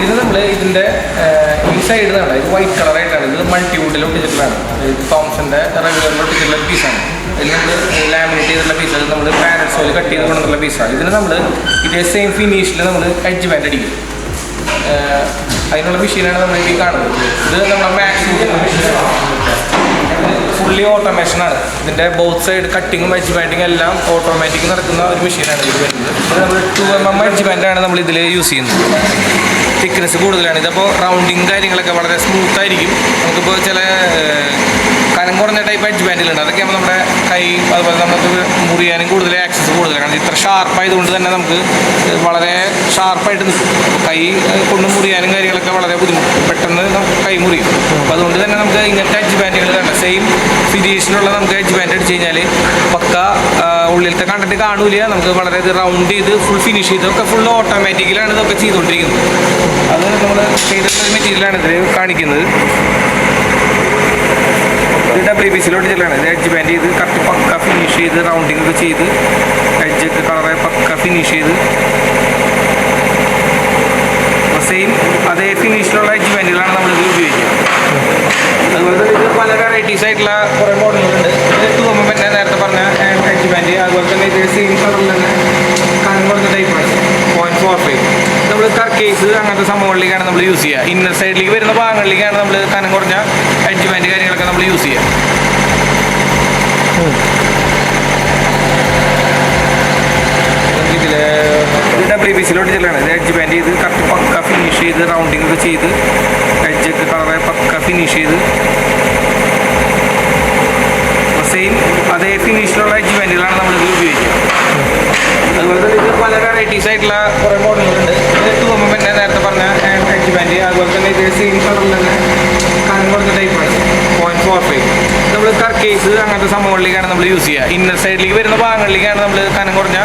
ഇതിന് നമ്മൾ ഇതിൻ്റെ ഈ സൈഡ് നിന്നാണ് ഇത് വൈറ്റ് കളറായിട്ടാണ്. ഇത് മൾട്ടിവുഡിൽ ഒട്ടിച്ചിട്ടുള്ളതാണ്. ഇത് തോംസൻ്റെ റെഗുലറിൽ ഒട്ടിച്ചിട്ടുള്ള പീസാണ്. ഇതിൽ നമ്മൾ ലാമിനേറ്റ് ചെയ്തിട്ടുള്ള പീസ്, അത് നമ്മൾ പാരറ്റ്സോയിൽ കട്ട് ചെയ്ത് കൊണ്ടുള്ള പീസാണ്. ഇതിന് നമ്മൾ ഇതേ സെയിം ഫിനിഷിൽ നമ്മൾ എഡ്ജ് ബാൻഡ് അടിക്കും. അതിനുള്ള മെഷീനാണ് നമ്മൾ ഈ കാണുന്നത്. ഇത് നമ്മുടെ മാക്സ് ഫുള്ളി ഓട്ടോമേഷനാണ്. ഇതിൻ്റെ ബോത്ത് സൈഡ് കട്ടിങ്ങും എഡ്ജ് ബാൻഡിങ്ങും എല്ലാം ഓട്ടോമാറ്റിക് നടക്കുന്ന ഒരു മെഷീനാണ് ഇത് വരുന്നത്. ഇത് നമ്മൾ 2mm എഡ്ജ് ബാൻഡാണ് നമ്മൾ ഇതിൽ യൂസ് ചെയ്യുന്നത്. തിക്നെസ് കൂടുതലാണ്. ഇതപ്പോൾ റൗണ്ടിങ് കാര്യങ്ങളൊക്കെ വളരെ സ്മൂത്തായിരിക്കും. നമുക്കിപ്പോൾ ചില കനം കുറഞ്ഞ ടൈപ്പ് എഡ്ജ് ബാൻഡിലുണ്ട്. അതൊക്കെ ആകുമ്പോൾ നമ്മുടെ കൈ അതുപോലെ നമുക്ക് മുറിയാനും കൂടുതൽ ആക്സസ് കൂടുതലാണ്. ഇത്ര ഷാർപ്പായതുകൊണ്ട് തന്നെ നമുക്ക് വളരെ ഷാർപ്പായിട്ട് നിൽക്കും. കൈ കൊണ്ട് മുറിയാനും കാര്യങ്ങളൊക്കെ വളരെ ബുദ്ധിമുട്ട്, പെട്ടെന്ന് നമുക്ക് കൈ മുറിയും. അപ്പോൾ അതുകൊണ്ട് തന്നെ നമുക്ക് ഇങ്ങനത്തെ എഡ്ജ് ബാൻഡുകൾ തന്നെ സെയിം ഫിനിഷിലുള്ള നമുക്ക് എഡ്ജ് ബാൻഡ് അടിച്ച് കഴിഞ്ഞാൽ പക്ക ഉള്ളിലത്തെ കണ്ടിട്ട് കാണൂല. നമുക്ക് വളരെ ഇത് റൗണ്ട് ചെയ്ത് ഫുൾ ഫിനിഷ് ചെയ്തൊക്കെ ഫുൾ ഓട്ടോമാറ്റിക്കിലാണ് ഇതൊക്കെ ചെയ്തുകൊണ്ടിരിക്കുന്നത്. അത് നമ്മൾ ചെയ്തിട്ടുള്ള മെറ്റീരിയലാണ് ഇതിൽ കാണിക്കുന്നത്. ഇത് WPCയിലോട്ട് ചെല്ലാണ്. ഇത് എഡ്ജ് ബാൻഡ് ചെയ്ത് കറക്റ്റ് പക്ക ഫിനിഷ് ചെയ്ത് റൗണ്ടിങ് ഒക്കെ ചെയ്ത് എഡ്ജൊക്കെ കളറെ പക്ക ഫിനിഷ് ചെയ്ത് സെയിം അതേ ഫിനിഷിലുള്ള എഡ്ജ് ബാൻഡുകളാണ് നമ്മളിതിൽ ഉപയോഗിക്കുക. അതുപോലെ ഇത് പല വെറൈറ്റീസ് ആയിട്ടുള്ള കുറേ മോഡലുകളുണ്ട്. ഇത് 2mm തന്നെ നേരത്തെ പറഞ്ഞ എഡ്ജ് ബാൻഡ്. അതുപോലെ തന്നെ ഇത് സെയിം കളറിൽ തന്നെ കനം കുറഞ്ഞ ടൈപ്പാണ് 0.45. നമ്മൾ കർക്കേസ് അങ്ങനത്തെ സംഭവങ്ങളിലേക്കാണ് നമ്മൾ യൂസ് ചെയ്യുക. ഇന്നർ സൈഡിലേക്ക് വരുന്ന ഭാഗങ്ങളിലേക്കാണ് നമ്മൾ കനം കുറഞ്ഞ എഡ്ജ് ബാൻഡ് കാര്യങ്ങളൊക്കെ നമ്മൾ യൂസ് ചെയ്യുക. ഇതിൽ WPCയിലോട്ട് ചെല്ലാണ്. ഇത് എഡ്ജ് ബാൻഡ് ചെയ്ത് കറക്റ്റ് പക്ക ഫിനിഷ് ചെയ്ത് റൗണ്ടിങ് ഒക്കെ ചെയ്ത് എഡ്ജൊക്കെ കളറെ പക്ക ഫിനിഷ് ചെയ്ത് സെയിം അതേ ഫിനിഷിലുള്ള എഡ്ജ് ബാൻഡുകളാണ് നമ്മളിതിൽ ഉപയോഗിക്കുക. അതുപോലെ തന്നെ ഇത് പല വെറൈറ്റീസ് ആയിട്ടുള്ള കുറേ മോഡലുകളുണ്ട്. ഇത് 2mm തന്നെ നേരത്തെ പറഞ്ഞ എഡ്ജ് ബാൻഡ്. അതുപോലെ തന്നെ ഇത് സെയിം കളറിൽ തന്നെ കനം കുറഞ്ഞ ടൈപ്പാണ് 0.45. നമ്മൾ കർക്കേസ് അങ്ങനത്തെ സംഭവങ്ങളിലേക്കാണ് നമ്മൾ യൂസ് ചെയ്യുക. ഇന്നർ സൈഡിലേക്ക് വരുന്ന ഭാഗങ്ങളിലേക്കാണ് നമ്മൾ കനം കുറഞ്ഞ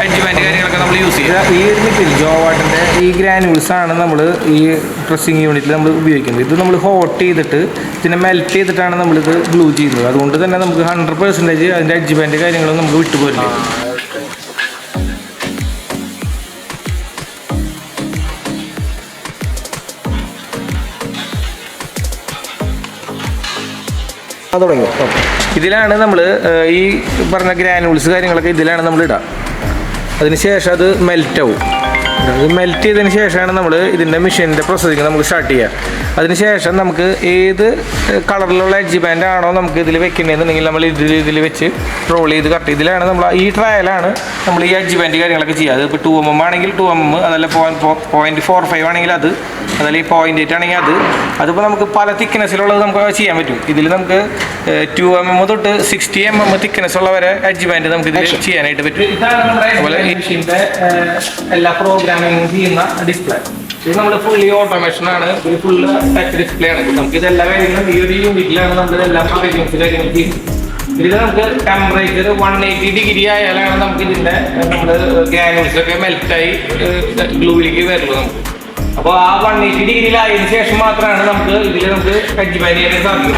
എഡ്ജ് ബാൻഡ് കാര്യങ്ങളൊക്കെ നമ്മൾ യൂസ് ചെയ്യുക. ഈ ഒരു മെറ്റീരിയൽ ജോവാട്ടിൻ്റെ ഈ ഗ്രാനുൾസാണ് നമ്മൾ ഈ ഡ്രസ്സിങ് യൂണിറ്റിൽ നമ്മൾ ഉപയോഗിക്കുന്നത്. ഇത് നമ്മൾ ഹോട്ട് ചെയ്തിട്ട് ഇതിനെ മെൽറ്റ് ചെയ്തിട്ടാണ് നമ്മളിത് ഗ്ലൂ ചെയ്യുന്നത്. അതുകൊണ്ട് തന്നെ നമുക്ക് 100% അതിൻ്റെ എഡ്ജ് ബാൻഡ് കാര്യങ്ങളൊന്നും നമുക്ക് വിട്ടുപോരില്ല. ഇതിലാണ് നമ്മൾ ഈ പറഞ്ഞ ഗ്രാനുൾസ് കാര്യങ്ങളൊക്കെ ഇതിലാണ് നമ്മൾ ഇടുക. അതിനുശേഷം അത് മെൽറ്റാവും. അത് മെൽറ്റ് ചെയ്തതിന് ശേഷമാണ് നമ്മൾ ഇതിൻ്റെ മെഷീനിൻ്റെ പ്രോസസ്സിങ് നമുക്ക് സ്റ്റാർട്ട് ചെയ്യുക. അതിനുശേഷം നമുക്ക് ഏത് കളറിലുള്ള എഡ്ജ് ബാൻഡ് ആണോ നമുക്ക് ഇതിൽ വെക്കണമെന്നുണ്ടെങ്കിൽ നമ്മൾ ഇതിൽ വെച്ച് റോൾ ചെയ്ത് കട്ട്. ഇതിലാണ് നമ്മൾ ഈ ട്രയലാണ് നമ്മൾ ഈ എഡ്ജ് ബാൻഡ് കാര്യങ്ങളൊക്കെ ചെയ്യുക. അത് ഇപ്പോൾ 2mm ആണെങ്കിൽ 2mm, അതല്ല 0.45 ആണെങ്കിൽ അത്, അതല്ല ഈ 0.8 ആണെങ്കിൽ അത്. അതിപ്പോൾ നമുക്ക് പല തിക്നെസ്സിലുള്ളത് നമുക്ക് ചെയ്യാൻ പറ്റും. ഇതിൽ നമുക്ക് 2mm തൊട്ട് 60mm തിക്നെസ് ഉള്ളവരെ എഡ്ജ് ബാൻഡ് നമുക്ക് ഇതിൽ ചെയ്യാനായിട്ട് പറ്റും. ഇതാണ് നമ്മുടെ അതുപോലെ ഈ മെഷീൻ്റെ എല്ലാ പ്രോഗ്രാമിംഗ് ചെയ്യുന്ന ഡിസ്പ്ലേ. ഇത് നമ്മൾ ഫുള്ളി ഓട്ടോമേഷനാണ്. ഒരു ഫുള്ള് ടച്ച് ഡിസ്പ്ലേ ആണ്. നമുക്ക് ഇതെല്ലാ കാര്യങ്ങളും ഈ ഒരു യൂണിറ്റിലാണ് നമ്മൾ ഇതെല്ലാം കാര്യങ്ങൾ ചെയ്യുന്നത്. ഇതിൽ നമുക്ക് ടെമ്പറേച്ചർ 180 ഡിഗ്രി ആയാലാണ് നമുക്ക് ഇതിൻ്റെ നമ്മൾ ഗ്രാനുൾസൊക്കെ മെൽറ്റായി ഗ്ലൂവിലേക്ക് വരുള്ളൂ. നമുക്ക് അപ്പോൾ ആ 180 ഡിഗ്രിയിലായതിനു ശേഷം മാത്രമാണ് നമുക്ക് എഡ്ജ് ബാൻഡ് ചെയ്യാൻ സാധിക്കും.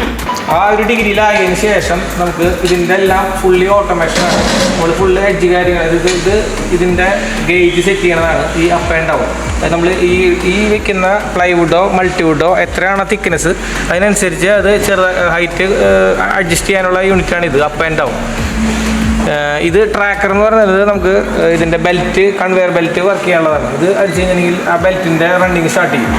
ആ ഒരു ഡിഗ്രിയിലായതിനു ശേഷം നമുക്ക് ഇതിൻ്റെ എല്ലാം ഫുള്ളി ഓട്ടോമേഷനാണ്. നമ്മൾ ഫുള്ള് എഡ്ജ് കാര്യങ്ങൾ ഇതിൻ്റെ ഗേജ് സെറ്റ് ചെയ്യണതാണ് ഈ അപ്പ് ആൻഡ് ഡൗൺ. നമ്മൾ ഈ വെക്കുന്ന പ്ലൈവുഡോ മൾട്ടിവുഡോ എത്രയാണോ തിക്നെസ് അതിനനുസരിച്ച് അത് ഹൈറ്റ് അഡ്ജസ്റ്റ് ചെയ്യാനുള്ള യൂണിറ്റാണ് ഇത് അപ്പ് ആൻഡ് ഡൗൺ. ഇത് ട്രാക്കർ എന്ന് പറയുന്നത് നമുക്ക് ഇതിൻ്റെ ബെൽറ്റ് കൺവെയർ ബെൽറ്റ് വർക്ക് ചെയ്യാനുള്ളതാണ്. ഇത് അടിച്ചു കഴിഞ്ഞിട്ടുണ്ടെങ്കിൽ ആ ബെൽറ്റിൻ്റെ റണ്ണിങ് സ്റ്റാർട്ട് ചെയ്യും.